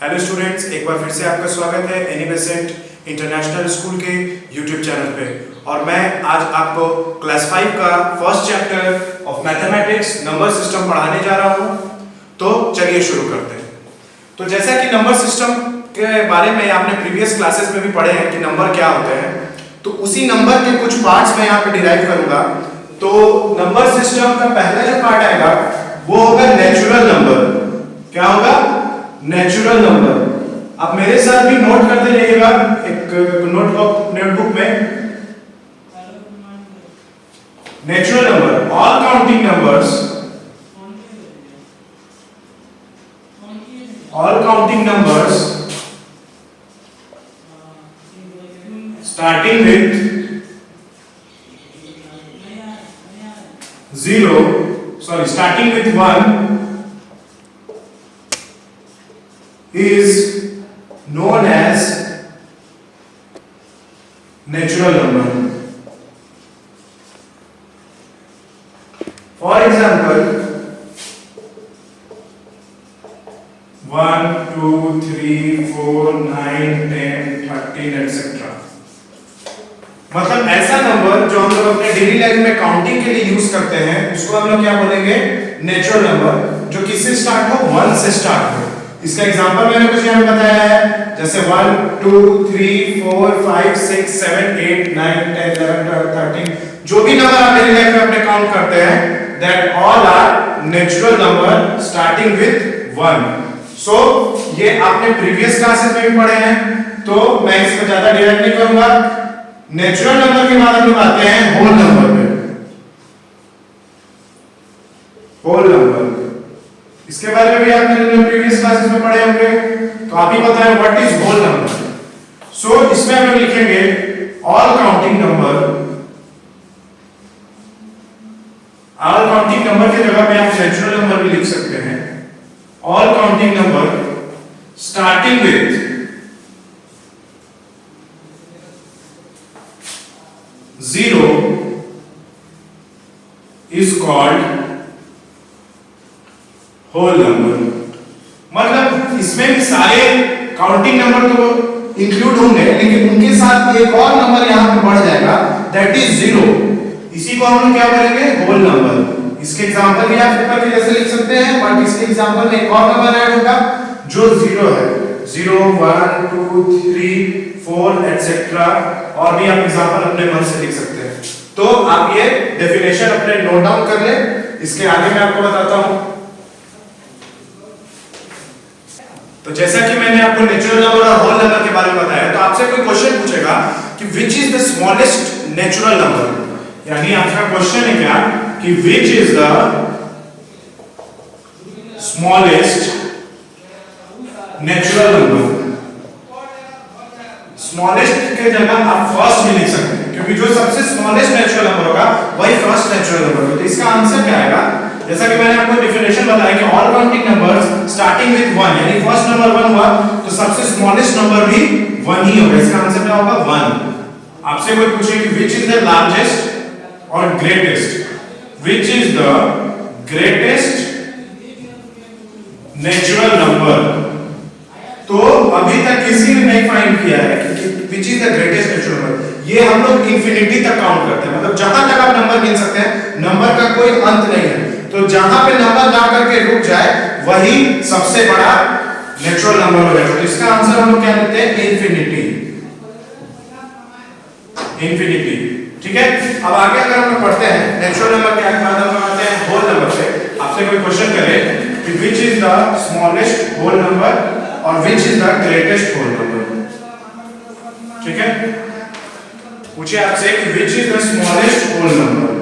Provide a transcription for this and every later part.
Hello students, एक बार फिर से आपका स्वागत है एनी बेसेंट इंटरनेशनल स्कूल के यूट्यूब चैनल पे। और मैं आज आपको क्लास 5 का first chapter of mathematics number system पढ़ाने जा रहा हूँ। तो चलिए शुरू करते हैं। तो जैसा कि नंबर सिस्टम के बारे में आपने प्रीवियस क्लासेस में भी पढ़े हैं कि नंबर क्या होते हैं, तो उसी नंबर के कुछ पार्ट्स मैं यहाँ पे डिराइव करूंगा। तो नंबर सिस्टम का पहला जो पार्ट आएगा वो होगा नेचुरल नंबर। क्या होगा? Natural number. आप मेरे साथ भी नोट करते जाइएगा एक नोटबुक में। Natural number, all counting numbers, starting with 1 is known as natural number. For example, 1, 2, 3, 4, 9, 10, 13 etc. मतलब ऐसा नंबर जो हम लोग अपने डेली लाइफ में काउंटिंग के लिए यूज करते हैं उसको हम लोग क्या बोलेंगे? नेचुरल नंबर, जो किससे स्टार्ट हो? 1 से स्टार्ट हो। इसका एग्जांपल मैंने कुछ यहाँ बताया है, जैसे 1, 2, 3, 4, 5, 6, 7, 8, 9, 10, 11, 12, 13 जो भी नंबर आप डेली लाइफ में अपने काउंट करते हैं, that all are natural number starting with 1। So ये आपने प्रीवियस क्लासेस में भी पढ़े हैं, तो मैं इसको ज्यादा डिराइव नहीं करूंगा। नेचुरल नंबर के बाद हम लोग आते हैं होल नंबर पे। होल नंबर, इसके बारे में भी आपने प्रीवियस क्लासेस में पढ़े होंगे, तो आप ही बताएं व्हाट इज होल नंबर। सो इसमें हम लोग लिखेंगे all counting number. All counting number की जगह पे आप नेचुरल नंबर भी लिख सकते हैं। All counting number starting with 0 is called whole number। मतलब इसमें भी सारे काउंटिंग नंबर तो इंक्लूड होंगे, लेकिन उनके साथ एक और नंबर यहां पे बढ़ जाएगा, दैट इज 0। इसी को हम लोग क्या बोलेंगे? Whole number. इसके एग्जांपल भी आप ऊपर के जैसे लिख सकते हैं, बट इसके एग्जांपल में एक और नंबर ऐड होगा जो 0 है। 0, 1, 2, 3, 4 एटसेट्रा, और भी आप एग्जांपल अपने मन से लिख सकते हैं। तो आप ये डेफिनेशन अपने नोट डाउन कर लें, इसके आगे मैं आपको बताता हूं। तो जैसा कि मैंने आपको नेचुरल नंबर और होल नंबर के बारे में बताया, तो आपसे कोई क्वेश्चन पूछेगा कि which is the smallest natural number, यानी आपका क्वेश्चन है क्या कि which is the smallest natural number. Smallest के जगह आप फर्स्ट भी लिख सकते हैं, क्योंकि जो सबसे स्मॉलेस्ट नेचुरल नंबर होगा वही फर्स्ट नेचुरल नंबर होगा। तो इसका आंसर क्या आएगा? जैसा कि मैंने आपको डेफिनेशन बताया कि all counting numbers starting with 1, यानी फर्स्ट नंबर 1 हुआ तो सबसे स्मॉलेस्ट नंबर भी 1 ही होगा। इसका आंसर क्या होगा? 1। आपसे कोई पूछे कि विच इज द लार्जेस्ट और greatest, which is the greatest natural number, तो अभी तक किसी ने नहीं फाइंड किया है कि which is the greatest natural number. ये हम लोग इंफिनिटी तक काउंट करते हैं, मतलब जहां तक आप नंबर गिन सकते हैं, नंबर का कोई अंत नहीं है। तो जहां पे नंबर जा करके रुक जाए वही सबसे बड़ा नेचुरल नंबर हो जाएगा। तो इसका आंसर हम लोग क्या लिखते हैं? इंफिनिटी। इंफिनिटी, ठीक है। अब आगे अगर हम लोग पढ़ते हैं नेचुरल नंबर के बाद हम लोग आते हैं होल नंबर पे। आपसे कोई क्वेश्चन करे कि which is the smallest whole number और which is the greatest whole number, ठीक है। पूछे आपसे कि which is the smallest whole number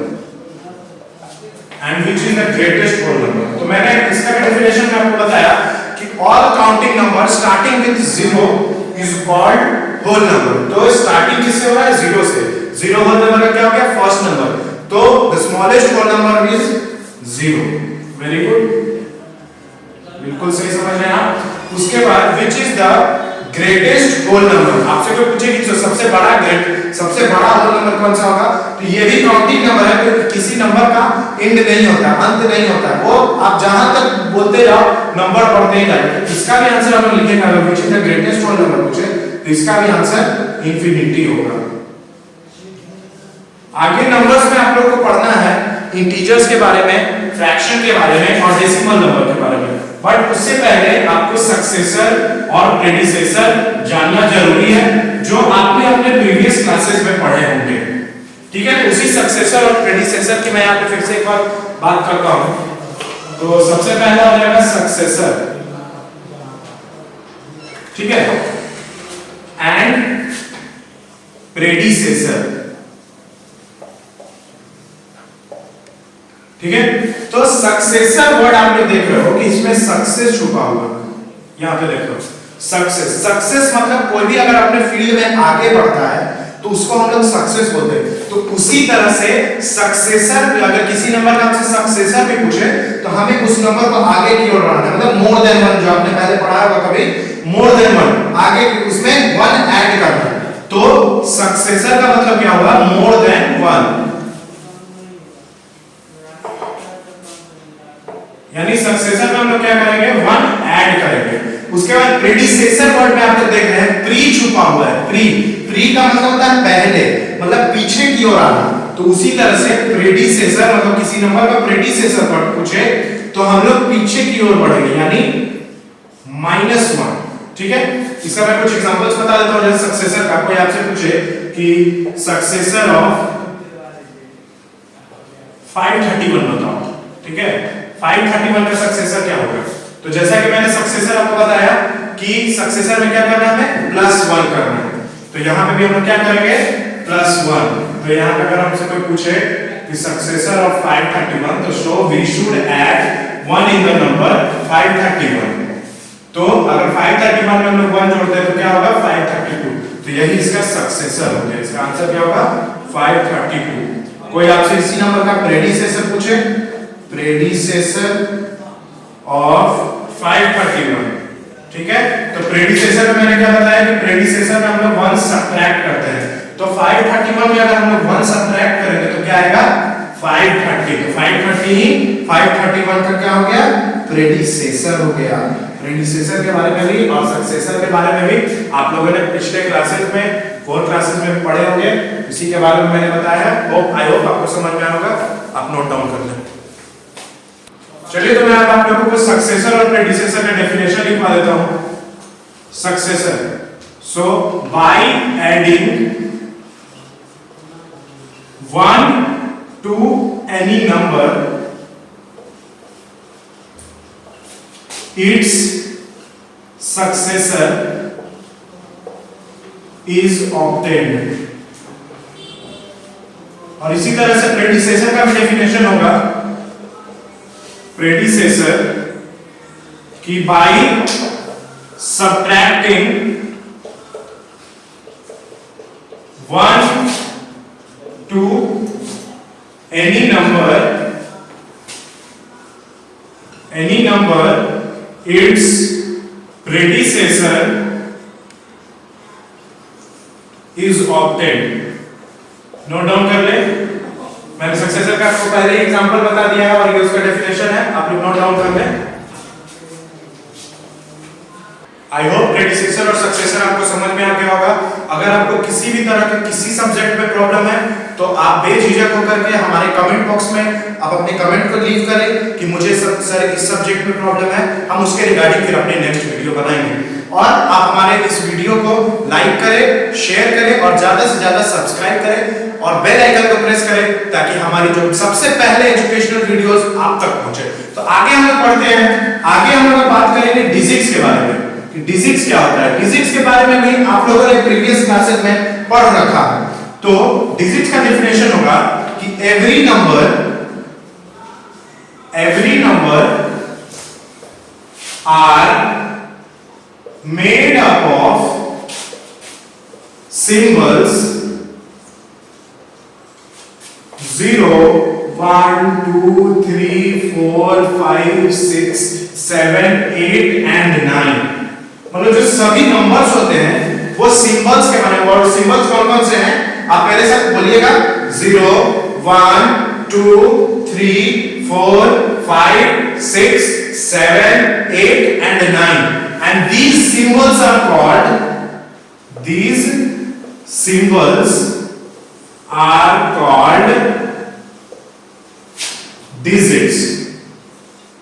and which is the greatest whole number. तो मैंने इसका डेफिनेशन में आपको बताया कि all counting number starting with 0 is called whole number. तो स्टार्टिंग किससे हो रहा है? 0 से। 0 होल नंबर का क्या हो गया? First number. तो the smallest whole number is 0। Very good, बिल्कुल सही समझ रहे हैं आप। उसके बाद which is the greatest whole number. आपसे कोई पूछे कि जो सबसे बड़ा होल नंबर कौन सा होगा, तो तो ये भी काउंटिंग नंबर है, तो किसी नंबर का एंड नहीं होता, अंत नहीं होता, वो आप जहां तक बोलते जाओ नंबर बढ़ते ही जाएगा। तो इसका भी आंसर हम लिखेंगे, अगर which is the greatest whole number पूछे तो इसका भी आंसर इंफिनिटी होगा। आगे नंबर्स में आप लोग को पढ़ना है इंटीजर्स के बारे में, फ्रैक्शन के बारे में और डेसिमल नंबर के बारे में, बट उससे पहले आपको सक्सेसर और प्रेडिसेसर जानना जरूरी है, जो आपने अपने प्रीवियस क्लासेस में पढ़े होंगे। ठीक है, उसी सक्सेसर और प्रेडिसेसर की मैं यहाँ पे फिर से एक बार बात करता हूं। तो सबसे पहला हो जाएगा सक्सेसर, ठीक है, एंड प्रेडिसेसर। ठीक है, तो सक्सेसर वर्ड आप लोग देख रहे हो कि इसमें सक्सेस छुपा हुआ है, यहां पे देखो सक्सेस। सक्सेस मतलब कोई भी अगर अपने फील्ड में आगे बढ़ता है तो उसको हम लोग सक्सेस बोलते हैं। तो उसी तरह से सक्सेसर, अगर किसी नंबर का आपसे सक्सेसर भी पूछे तो हमें उस नंबर को आगे की ओर बढ़ाना है, मतलब मोर देन वन, जो आपने पहले पढ़ा होगा कभी, मोर देन वन, आगे उसमें वन ऐड करना है। तो सक्सेसर का मतलब क्या होगा, मोर देन वन, यानी सक्सेसर में हम लोग क्या करेंगे, वन ऐड करेंगे। उसके बाद प्रेडिसेसर वर्ड में आप लोग देख रहे हैं प्री छुपा हुआ है, प्री, प्री का मतलब होता है पहले, मतलब पीछे की ओर आना। तो उसी तरह से प्रेडिसेसर मतलब किसी नंबर का प्रेडिसेसर वर्ड पूछे तो हम लोग पीछे की ओर बढ़ेंगे, यानी -1। ठीक है, इसका मैं कुछ एग्जांपल्स बता देता हूं। जैसे सक्सेसर का कोई आपसे पूछे कि सक्सेसर ऑफ 531 बताओ, ठीक है, 531 का सक्सेसर क्या होगा? तो जैसा कि मैंने सक्सेसर आपको बताया कि सक्सेसर में क्या करना है, +1 करना है। तो यहां पे भी हम लोग क्या करेंगे, +1। तो यहां पे अगर हमसे कोई पूछे कि सक्सेसर ऑफ 531, तो so we should add 1 in the number 531। तो अगर 531 में हम लोग 1 जोड़ते हैं तो क्या होगा, 532। तो यही इसका सक्सेसर हो गया। इसका आंसर क्या होगा, 532। कोई आपसे इसी नंबर का प्रेडिसेसर पूछे, प्रेडिसेसर ऑफ 531, ठीक है, तो प्रेडिसेसर में मैंने क्या बताया कि प्रेडिसेसर में हम लोग 1 सब्ट्रैक्ट करते हैं। तो 531 में अगर हम लोग 1 सब्ट्रैक्ट करेंगे तो क्या आएगा, 530। तो 530 ही 531 का क्या हो गया, प्रेडिसेसर हो गया। प्रेडिसेसर के बारे में भी और सक्सेसर के बारे में भी आप लोगों ने पिछले क्लासेस में, 4 क्लासेस में पढ़े होंगे, इसी के बारे में मैंने बताया। आई होप आपको समझ में आया होगा, आप नोट डाउन कर लें। चलिए, तो मैं आप लोगों को सक्सेसर और प्रेडिसेसर का डेफिनेशन लिखवा देता हूं। Successor, so by adding 1 to any number, its successor is obtained। और इसी तरह से प्रेडिसेसर का भी डेफिनेशन होगा, प्रेडिसेसर की by subtracting 1 to any number, its predecessor is obtained। Note down कर ले, मैंने सक्सेसर का आपको पहले एग्जांपल बता दिया है और ये उसका डेफिनेशन है, आप लोग नोट डाउन कर लें। आई होप प्रेडिसेसर और सक्सेसर आपको समझ में आ गया होगा। अगर आपको किसी भी तरह के किसी सब्जेक्ट में प्रॉब्लम है तो आप बेझिझक होकर के हमारे कमेंट बॉक्स में आप अपने कमेंट को लीव करें कि मुझे सर इस सब्जेक्ट में प्रॉब्लम है, हम उसके रिगार्डिंग फिर अपने नेक्स्ट वीडियो बनाएंगे। और आप हमारे इस वीडियो को लाइक करें, शेयर करें और ज्यादा से ज्यादा सब्सक्राइब करें और बेल आइकन को प्रेस करें ताकि हमारी जो सबसे पहले एजुकेशनल वीडियोस आप तक पहुंचे। तो आगे हम लोग पढ़ते हैं, आगे हम लोग बात करेंगे डिजिट्स के बारे में। डिजिट्स क्या होता है, डिजिट्स के बारे में भी आप लोगों ने प्रीवियस क्लासेस में पढ़ रखा है। तो डिजिट्स का डेफिनेशन होगा कि every number are made up of symbols 0 1 2 3 4 5 6 7 8 and 9। मतलब जो सभी नंबर्स होते हैं वो सिंबल्स के बने हुए। और सिंबल्स कौन कौन से हैं, आप मेरे साथ बोलिएगा 0 1 2 3 4 5 6 7 8 and 9 and these symbols are called digits.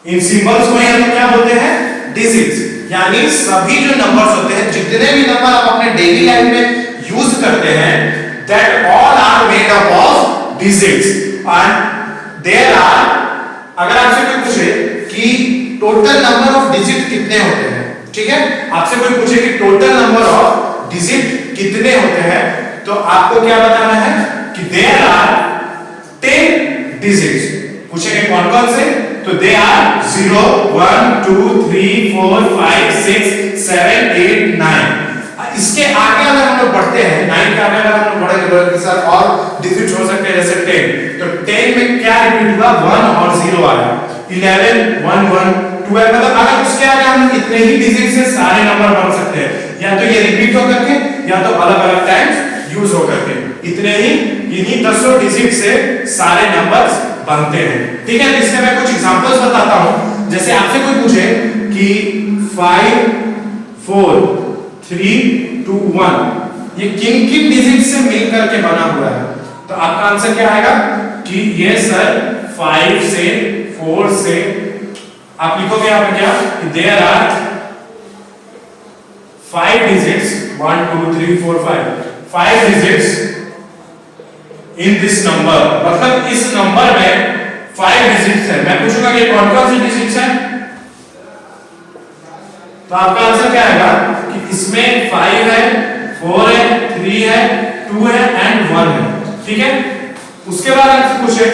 In symbols को हम क्या बोलते हैं? डिजिट्स। यानी सभी जो नंबर्स होते हैं, जितने भी नंबर आप अपने डेली लाइफ में यूज करते हैं, that all are made up of digits and there are, अगर आपसे कोई पूछे कि टोटल नंबर ऑफ डिजिट कितने होते हैं, ठीक है, आपसे कोई पूछे कि टोटल नंबर ऑफ डिजिट कितने होते हैं, तो आपको क्या बताना है कि देयर आर 10 डिजिट्स। पूछेंगे कौन कौन से, तो दे आर 0 1 2 3 4 5 6 7 8 9। इसके आगे अगर हम लोग बढ़ते हैं, 9 के आगे अगर हम लोग बढ़ेंगे तो सर और डिजिट हो सकते हैं, जैसे 10, तो 10 में क्या रिपीट हुआ? 1 और 0 आया। 11 1 1 12, मतलब अगर उसके आगे हम इतने ही डिजिट से सारे नंबर बन सकते हैं, या तो ये रिपीट हो करके या तो अलग अलग टाइम्स यूज हो करके, इतने ही इन्हीं 10 डिजिट से सारे नंबर्स बनते हैं, ठीक है। इसके मैं कुछ एग्जांपल्स बताता हूं। जैसे आपसे कोई पूछे कि 5 4 3 2 1 ये किन डिजिट से मिलकर के बना हुआ है, तो आपका आंसर क्या आएगा कि ये सर 5 से 4 से, आप लिखोगे यहाँ पे क्या कि there are 5 digits 1 2 3 4 5 digits in this number, मतलब इस नंबर में 5 डिजिट्स है। मैं पूछूंगा कि कौन कौन से डिजिट्स हैं, तो आपका आंसर क्या आएगा कि इसमें 5 है 4 है 3 है 2 है एंड 1 है, ठीक है। उसके बाद आपसे पूछे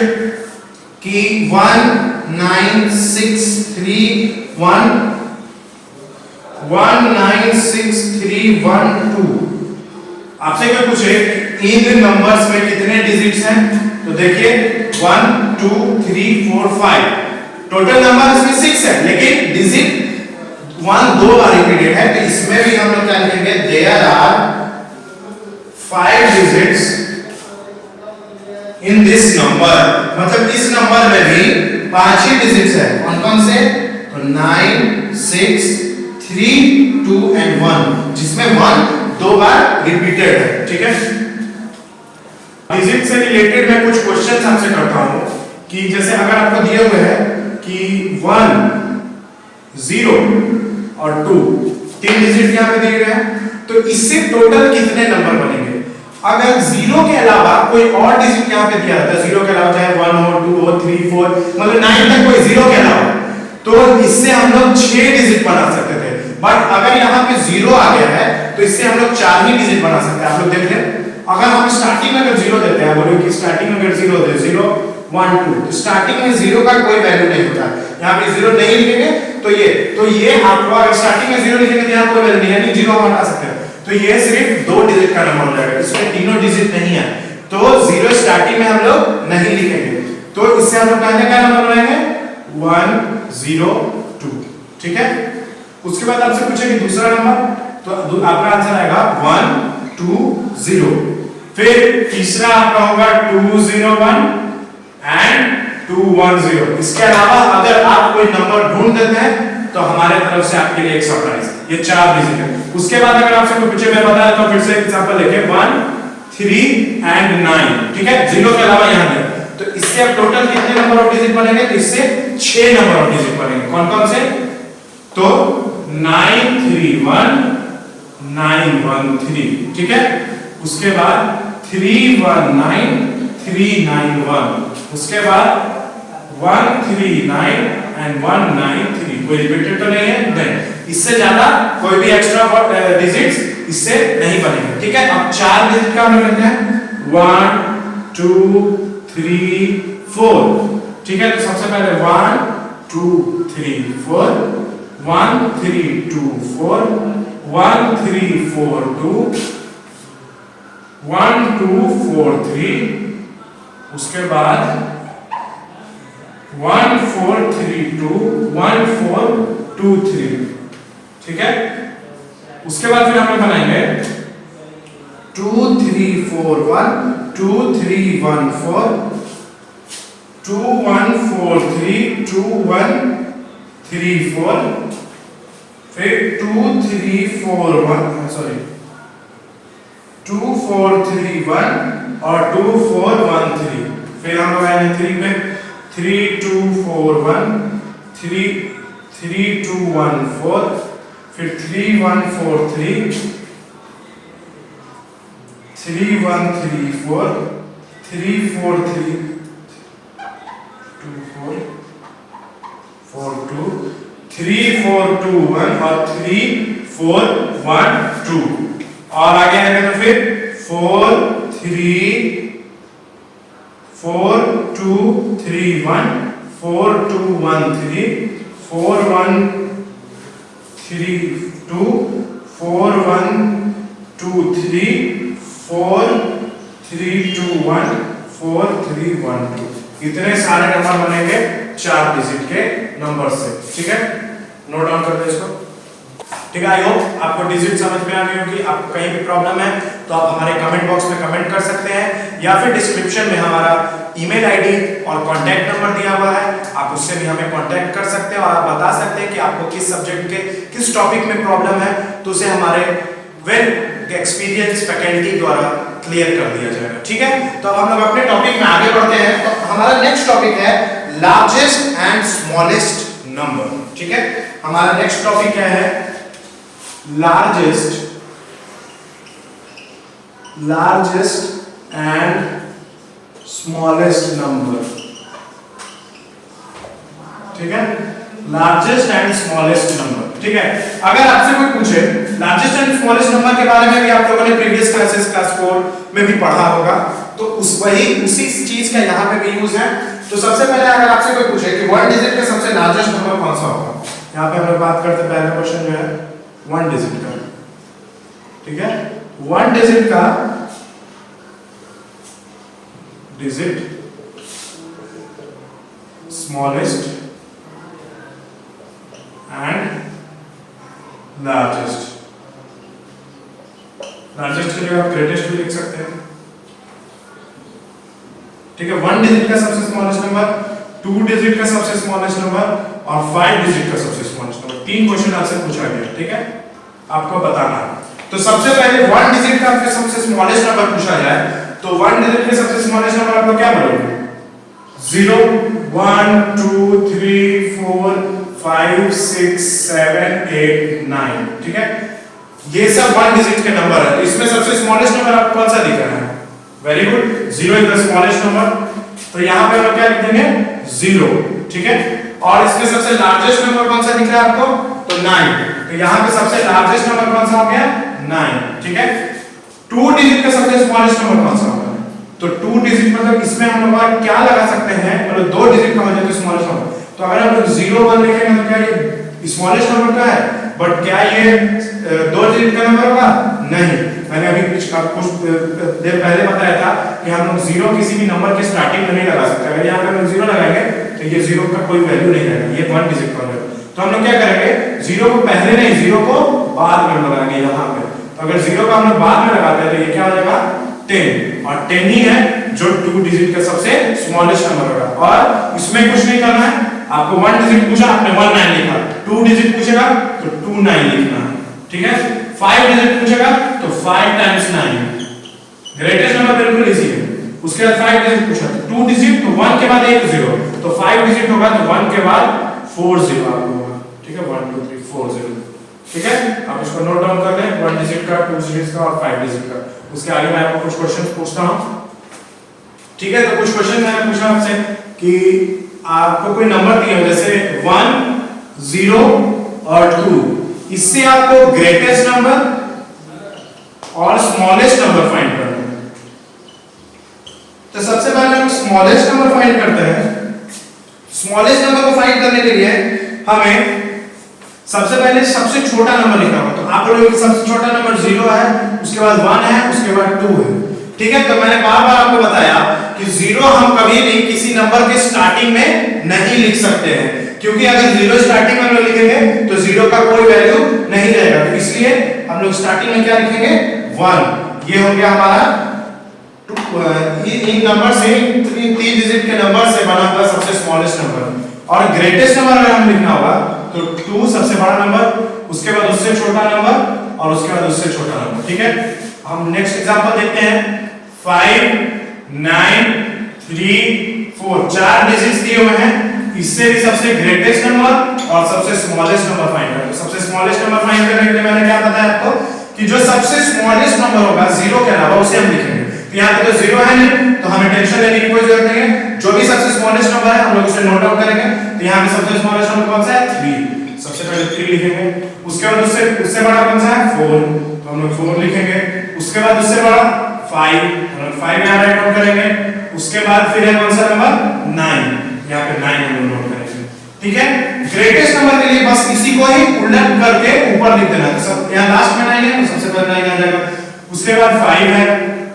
कि 1 9 6 3 1 1 9 6 3 1 2, आपसे क्या पूछे इन नंबर्स में कितने डिजिट्स हैं, तो देखिए 1 2 3 4 5, टोटल नंबर इसमें 6 है, लेकिन डिजिट 1 दो बार रिपीटेड है, तो इसमें भी हम लोग क्या लिखेंगे, there are 5 digits in this number, मतलब इस नंबर में भी 5 ही डिजिट्स है। कौन कौन से, तो 9 6 3 2 एंड 1, जिसमें 1 दो बार रिपीटेड है, ठीक है। डिजिट से रिलेटेड मैं कुछ क्वेश्चंस आपसे करता हूं कि जैसे अगर आपको दिए हुए हैं कि 1 0 और 2, 3 डिजिट यहां पे दिए गए हैं, तो इससे टोटल कितने नंबर बनेंगे? अगर 0 के अलावा कोई और डिजिट यहां पे दिया रहता है, 0 के अलावा चाहे 1 हो 2 हो 3 4 मतलब 9 तक कोई 0 के अलावा, तो इससे हम लोग 6 डिजिट बना सकते थे, बट अगर यहाँ पे 0 आ गया है तो इससे हम लोग 4 ही डिजिट बना सकते हैं। आप लोग देख लें, अगर हम स्टार्टिंग में अगर 0 देते हैं, बोलो कि स्टार्टिंग में अगर 0 दे 0 1 2, तो स्टार्टिंग में 0 का कोई वैल्यू नहीं होता, यहाँ पे 0 नहीं लिखेंगे तो ये आपको अगर स्टार्टिंग में 0 लिखेंगे तो यहाँ कोई वैल्यू नहीं, यानी 0 हम हटा सकते हैं, तो ये सिर्फ 2 डिजिट का नंबर हो जाएगा, इसमें तीनों डिजिट नहीं है, तो 0 स्टार्टिंग में हम लोग नहीं लिखेंगे, तो इससे हम लोग पहले क्या नंबर बनाएंगे 1 0 2, ठीक है। उसके बाद आपसे पूछेंगे दूसरा नंबर, तो आपका आंसर आएगा 1 2 0, फिर तीसरा आपका होगा 2 0 1 एंड 2 1 0। इसके अलावा अगर आप कोई नंबर ढूंढ देते हैं तो हमारे तरफ से आपके लिए एक सरप्राइज, ये 4 डिजिट है। उसके बाद अगर आपसे कोई पूछे, मैं बताया तो फिर से एग्जांपल लेके 1 3 एंड 9, ठीक है, 0 के अलावा यहां पे, तो इससे अब टोटल कितने नंबर ऑफ डिजिट बनेंगे, तो इससे 6 नंबर ऑफ डिजिट बनेंगे। कौन कौन से, तो 9 3 1 9 1 3, ठीक है। उसके बाद 3 1 9 3 9 1, उसके बाद 1 3 9 एंड 1 9 3, कोई रिपीटेड तो नहीं है, नहीं, इससे ज्यादा कोई भी एक्स्ट्रा डिजिट्स इससे नहीं बनेंगे, ठीक है। अब 4 डिजिट का हम लेते हैं 1 2 3 4, ठीक है। तो सबसे पहले 1 2 3 4 1 3 2 4 1 3 4 2 1 2 4 3, उसके बाद 1 4 3 2 1 4 2 3, ठीक है। उसके बाद फिर हम लोग बनाएंगे 2 3 4 1 2 3 1 4 2 1 4 3 2 1 3 4 फिर 2 3 4 1 सॉरी 2 4 3 1 और 2 4 1 3 फिर हम लोग आएंगे 3 पे 3 2 4 1 3 3 2 1 4 फिर 3 1 4 3 3 1 3 4 3 4 3 2 4 4 2 3 4 2 1 और 3 4 1 2 और आगे आएगा तो फिर 4 3 4 2 3 1 4 2 1 3 4 1 3 2 4 1 2 3 4 3 2 1 4 3 1 2 इतने सारे नंबर बनेंगे 4 डिजिट के नंबर से। ठीक है, नोट डाउन कर दो इसको। ठीक है, आई होप आपको डिजिट समझ में आ गई होगी। आपको कहीं भी प्रॉब्लम है तो आप हमारे कमेंट बॉक्स में कमेंट कर सकते हैं या फिर डिस्क्रिप्शन में हमारा ईमेल आईडी और कांटेक्ट नंबर दिया हुआ है, आप उससे भी हमें कांटेक्ट कर सकते हैं और आप बता सकते हैं कि आपको किस सब्जेक्ट के किस टॉपिक में प्रॉब्लम है, तो उसे हमारे वेल एक्सपीरियंस फैकल्टी द्वारा क्लियर कर दिया जाएगा। ठीक है, तो अब हम लोग अपने टॉपिक में आगे बढ़ते हैं। तो हमारा नेक्स्ट टॉपिक है लार्जेस्ट एंड स्मॉलेस्ट नंबर। ठीक है, हमारा नेक्स्ट टॉपिक क्या है? Largest and smallest number. ठीक है, लार्जेस्ट एंड स्मॉलेस्ट नंबर। ठीक है, अगर आपसे कोई पूछे लार्जेस्ट एंड स्मॉलेस्ट नंबर के बारे में भी आप लोगों ने प्रीवियस क्लासेस क्लास 4 में भी पढ़ा होगा, तो उसी चीज का यहाँ पे भी यूज है। तो सबसे पहले अगर आपसे कोई पूछे कि 1 डिजिट का सबसे लार्जेस्ट नंबर कौन सा होगा, यहाँ पे हम लोग बात करते हैं पहला क्वेश्चन जो है 1 डिजिट का। ठीक है, 1 डिजिट का डिजिट स्मॉलेस्ट एंड लार्जेस्ट के लिए आप ग्रेटेस्ट भी लिख सकते हैं। ठीक है, 1 डिजिट का सबसे स्मॉलेस्ट नंबर, 2 डिजिट का सबसे स्मॉलेस्ट नंबर और 5 डिजिट का सबसे स्मॉलेस्ट नंबर। 3 क्वेश्चन आपसे पूछा गया। ठीक है, आपको बताना है। तो सबसे पहले 1 डिजिट का सबसे स्मॉलेस्ट नंबर पूछा जाए तो 1 डिजिट के सबसे स्मॉलेस्ट नंबर आप लोग क्या बोलोगे? 0 1 2 3 4 5 6 7 8 9। ठीक है, ये सब 1 डिजिट के नंबर है। इसमें सबसे स्मॉलेस्ट नंबर आपको कौन सा दिख रहा है? Very good, 0 is the smallest number. तो यहां पे हम क्या लिख देंगे? 0। ठीक है, और इसमें सबसे लार्जेस्ट नंबर कौन सा दिख रहा है आपको? तो 9। तो यहां पे सबसे लार्जेस्ट नंबर कौन सा हो गया? 9। ठीक है, 2 डिजिट का सबसे स्मॉलेस्ट नंबर कौन सा होगा? तो 2 डिजिट मतलब इसमें हम लोग क्या लगा सकते हैं? मतलब 2 डिजिट का हो जाए तो स्मॉलेस्ट नंबर। तो अगर हम लोग 0 1 लिखेंगे तो क्या ये स्मॉलेस्ट नंबर का है? बट क्या ये 2 डिजिट का नंबर होगा? नहीं। मैंने अभी कुछ देर पहले बताया था कि हम लोग 0 किसी भी नंबर के स्टार्टिंग में नहीं लगा सकते। अगर यहाँ पे हम 0 लगाएंगे तो ये 0 का कोई वैल्यू नहीं रहेगा, ये 1 डिजिट का होगा। तो हम लोग क्या करेंगे? 0 को पहले नहीं, 0 को बाद में लगाएंगे यहाँ पे। तो अगर 0 का हम लोग बाद में लगाते हैं तो ये क्या हो जाएगा? 10। और 10 ही है जो 2 डिजिट का सबसे स्मॉलेस्ट नंबर होगा। और इसमें कुछ नहीं करना है, आपको 1 डिजिट पूछा आपने 19 लिखा, 2 डिजिट पूछेगा तो 29 लिखना है। ठीक है, 5 डिजिट पूछेगा तो 5 टाइम्स 9। ग्रेटेस्ट नंबर बिल्कुल इजी है। उसके बाद 5 डिजिट पूछा, 2 डिजिट तो 1 के बाद एक 0, तो 5 डिजिट होगा तो 1 के बाद 4 0 आपको होगा। ठीक है, 1 2 3 4 0। ठीक है, आप इसको नोट डाउन कर लें, 1 डिजिट का, 2 डिजिट का और 5 डिजिट का। उसके आगे मैं आपको कुछ क्वेश्चन पूछता हूं। ठीक है, तो कुछ क्वेश्चन मैंने पूछा आपसे कि आपको कोई नंबर दिया हो जैसे 1 0 और 2, इससे आपको ग्रेटेस्ट नंबर और स्मॉलेस्ट नंबर फाइंड करना है। तो सबसे पहले हम स्मॉलेस्ट नंबर फाइंड करते हैं। स्मॉलेस्ट नंबर को फाइंड करने के लिए हमें सबसे पहले सबसे छोटा नंबर लिखना होगा। तो आप बोलोगे कि सबसे छोटा नंबर 0 है, उसके बाद 1 है, उसके बाद 2 है। ठीक है, तो मैंने बार बार आपको बताया कि 0 हम कभी भी किसी नंबर के स्टार्टिंग में नहीं लिख सकते हैं, क्योंकि अगर 0 स्टार्टिंग में लिखेंगे तो 0 का कोई वैल्यू नहीं रहेगा। तो इसलिए हम लोग स्टार्टिंग में क्या लिखेंगे? 1। ये हो गया हमारा इन नंबर से, तीन डिजिट के नंबर से बना हुआ सबसे स्मॉलेस्ट नंबर। और ग्रेटेस्ट नंबर अगर हम लिखना होगा तो 2 सबसे बड़ा नंबर, उसके बाद उससे छोटा नंबर और उसके बाद उससे छोटा नंबर। ठीक है, हम नेक्स्ट एग्जांपल देखते हैं। 5 9 3 4 चार डिजिट्स दिए हुए हैं, इससे भी सबसे ग्रेटेस्ट नंबर और सबसे स्मॉलेस्ट नंबर फाइंड करें। सबसे स्मॉलेस्ट नंबर फाइंड करने के लिए मैंने क्या बताया आपको कि जो सबसे स्मॉलेस्ट नंबर होगा 0 के अलावा उसे हम लिखेंगे। तो यहां पे तो 0 है नहीं, तो हमें टेंशन लेने की कोई जरूरत नहीं है। जो भी सबसे स्मॉलेस्ट नंबर है हम लोग उसे नोट डाउन करेंगे। तो यहां पे सबसे स्मॉलेस्ट नंबर कौन सा है? 3। सबसे पहले 3 लिखेंगे, उसके बाद उससे बड़ा कौन सा है? 4, तो हम लोग 4 लिखेंगे। उसके बाद उससे बड़ा 5, हम लोग 5 यहां राइट डाउन करेंगे। उसके बाद फिर है कौन सा नंबर? 9, यहां पे 9 हम लोग नोट करेंगे। ठीक है, ग्रेटेस्ट नंबर के लिए बस इसी को ही उल्टा करके ऊपर लिख देना। तो सब यहां लास्ट में 9 है, तो सबसे पहले 9 आ जाएगा। उसके बाद 5 है,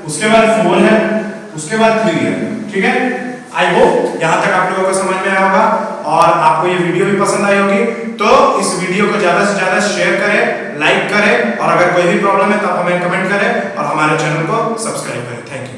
उसके बाद 4 है, उसके बाद 3 है। ठीक है, आई होप यहां तक आप लोगों को समझ में आया होगा और आपको ये वीडियो भी पसंद आई होगी। तो इस वीडियो को ज्यादा से ज्यादा शेयर करें, लाइक करें और अगर कोई भी प्रॉब्लम है तो आप हमें कमेंट करें और हमारे चैनल को सब्सक्राइब करें। Thank you.